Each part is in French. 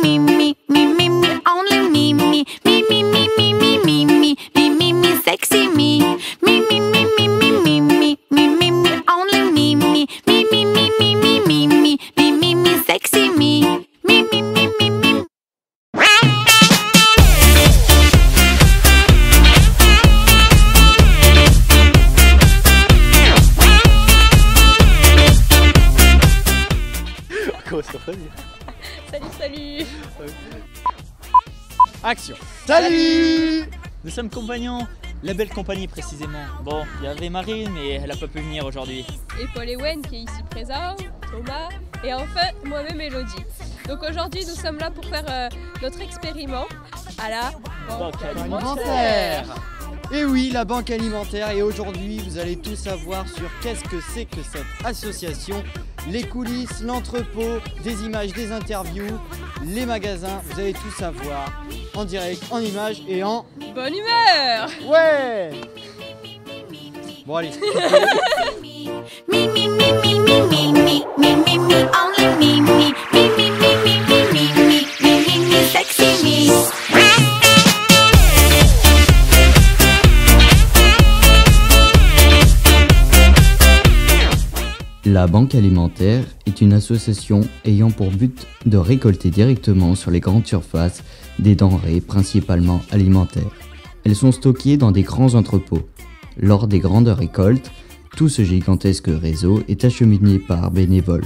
only me, sexy me, only me, sexy me. Salut. Action. Salut. Nous sommes compagnons, la belle compagnie précisément. Bon, il y avait Marine, mais elle n'a pas pu venir aujourd'hui. Et Paul et Wen qui est ici présent, Thomas, et enfin moi-même Elodie. Donc aujourd'hui nous sommes là pour faire notre expériment à la banque alimentaire. Et oui, la banque alimentaire. Et aujourd'hui, vous allez tout savoir sur qu'est-ce que c'est que cette association, les coulisses, l'entrepôt, des images, des interviews, les magasins. Vous allez tout savoir en direct, en images et en... Bonne humeur. Ouais. Bon allez. Sexy me. La Banque alimentaire est une association ayant pour but de récolter directement sur les grandes surfaces des denrées principalement alimentaires. Elles sont stockées dans des grands entrepôts. Lors des grandes récoltes, tout ce gigantesque réseau est acheminé par bénévoles.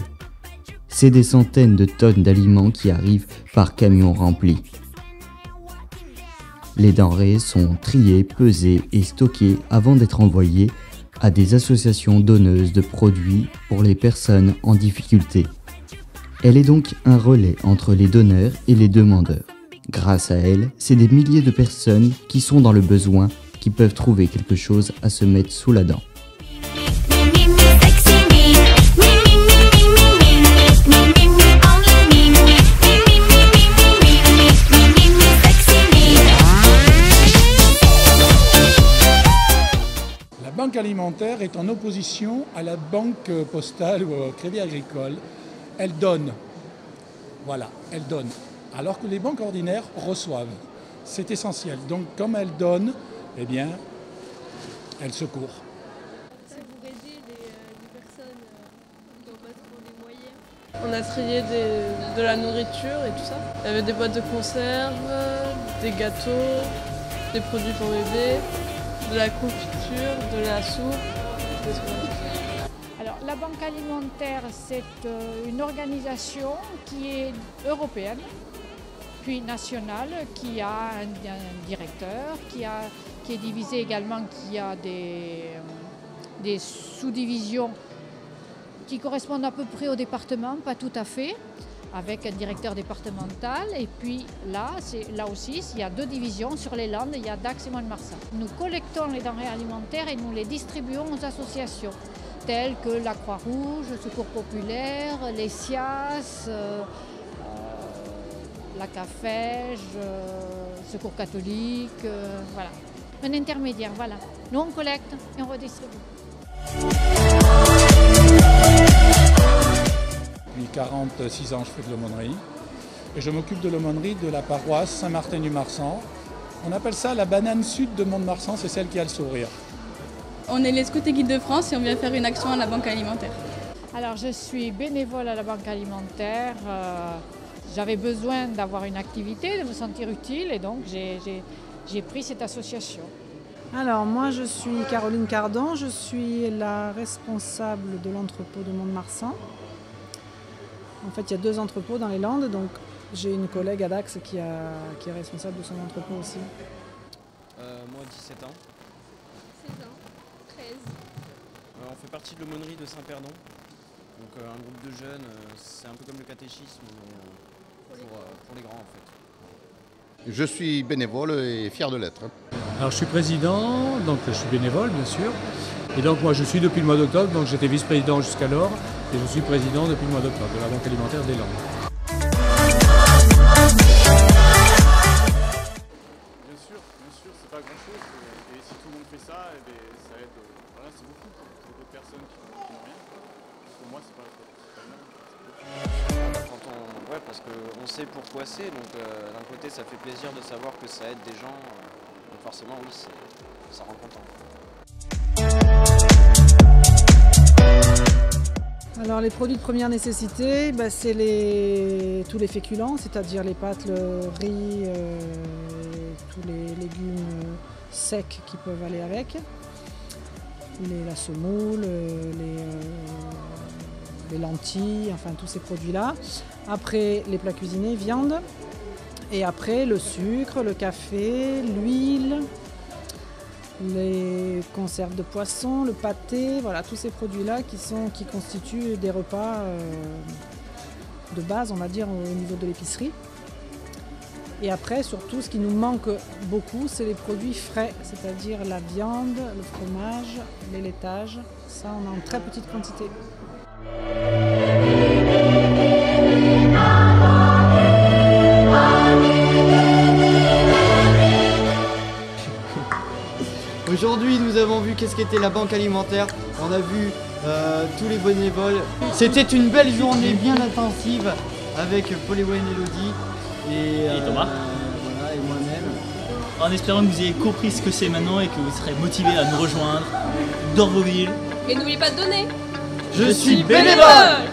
C'est des centaines de tonnes d'aliments qui arrivent par camions remplis. Les denrées sont triées, pesées et stockées avant d'être envoyées à des associations donneuses de produits pour les personnes en difficulté. Elle est donc un relais entre les donneurs et les demandeurs. Grâce à elle, c'est des milliers de personnes qui sont dans le besoin qui peuvent trouver quelque chose à se mettre sous la dent. La banque alimentaire est en opposition à la banque postale ou au crédit agricole. Elle donne. Voilà, elle donne. Alors que les banques ordinaires reçoivent. C'est essentiel. Donc comme elle donne, eh bien, elle secourt. C'est pour aider les personnes qui n'ont pas trop les moyens. On a trié de la nourriture et tout ça. Il y avait des boîtes de conserve, des gâteaux, des produits pour bébés, de la confiture, de la soupe, des trucs. Alors, la Banque alimentaire, c'est une organisation qui est européenne, puis nationale, qui a un directeur, qui est divisée également, qui a des sous-divisions qui correspondent à peu près au département, pas tout à fait, avec un directeur départemental. Et puis là aussi, il y a deux divisions. Sur les Landes, il y a Dax et Mont-de-Marsan. Nous collectons les denrées alimentaires et nous les distribuons aux associations, telles que la Croix-Rouge, le Secours Populaire, les SIAS, la CAFEJ, Secours Catholique, voilà. Un intermédiaire, voilà. Nous, on collecte et on redistribue. Depuis 46 ans, je fais de l'aumônerie. Et je m'occupe de l'aumônerie de la paroisse Saint-Martin-du-Marsan. On appelle ça la banane sud de Mont-de-Marsan, c'est celle qui a le sourire. On est les Scouts et Guides de France et on vient faire une action à la Banque alimentaire. Alors, je suis bénévole à la Banque alimentaire. J'avais besoin d'avoir une activité, de me sentir utile, et donc j'ai pris cette association. Alors moi je suis Caroline Cardon, je suis la responsable de l'entrepôt de Mont-de-Marsan. En fait il y a deux entrepôts dans les Landes, donc j'ai une collègue à Dax qui est responsable de son entrepôt aussi. Moi 17 ans. 16 ans, 13. On fait partie de l'aumônerie de Saint-Perdon. Donc un groupe de jeunes, c'est un peu comme le catéchisme pour les grands en fait. Je suis bénévole et fier de l'être. Alors je suis président, donc je suis bénévole bien sûr. Et donc moi je suis depuis le mois d'octobre, donc j'étais vice-président jusqu'alors. Et je suis président depuis le mois d'octobre de la Banque alimentaire des Landes. Bien sûr, c'est pas grand-chose. Et si tout le monde fait ça, ça aide. Voilà, c'est beaucoup pour d'autres personnes qui n'ont rien. Pour moi, c'est pas énorme. parce qu'on sait pourquoi c'est, donc d'un côté ça fait plaisir de savoir que ça aide des gens, donc forcément oui, ça rend content. Alors les produits de première nécessité, c'est tous les féculents, c'est-à-dire les pâtes, le riz, tous les légumes secs qui peuvent aller avec, la semoule, les lentilles, enfin tous ces produits-là. Après les plats cuisinés, viande, et après le sucre, le café, l'huile, les conserves de poisson, le pâté, voilà tous ces produits-là qui constituent des repas de base, on va dire, au niveau de l'épicerie. Et après, surtout, ce qui nous manque beaucoup, c'est les produits frais, c'est-à-dire la viande, le fromage, les laitages. Ça, on a en très petite quantité. Aujourd'hui, nous avons vu qu'est-ce qu'était la banque alimentaire. On a vu tous les bénévoles. C'était une belle journée bien intensive avec Paul-Éwen Elodie et Thomas. Voilà, et moi-même. En espérant que vous ayez compris ce que c'est maintenant et que vous serez motivés à nous rejoindre dans vos villes. Et n'oubliez pas de donner. Je suis bénévole.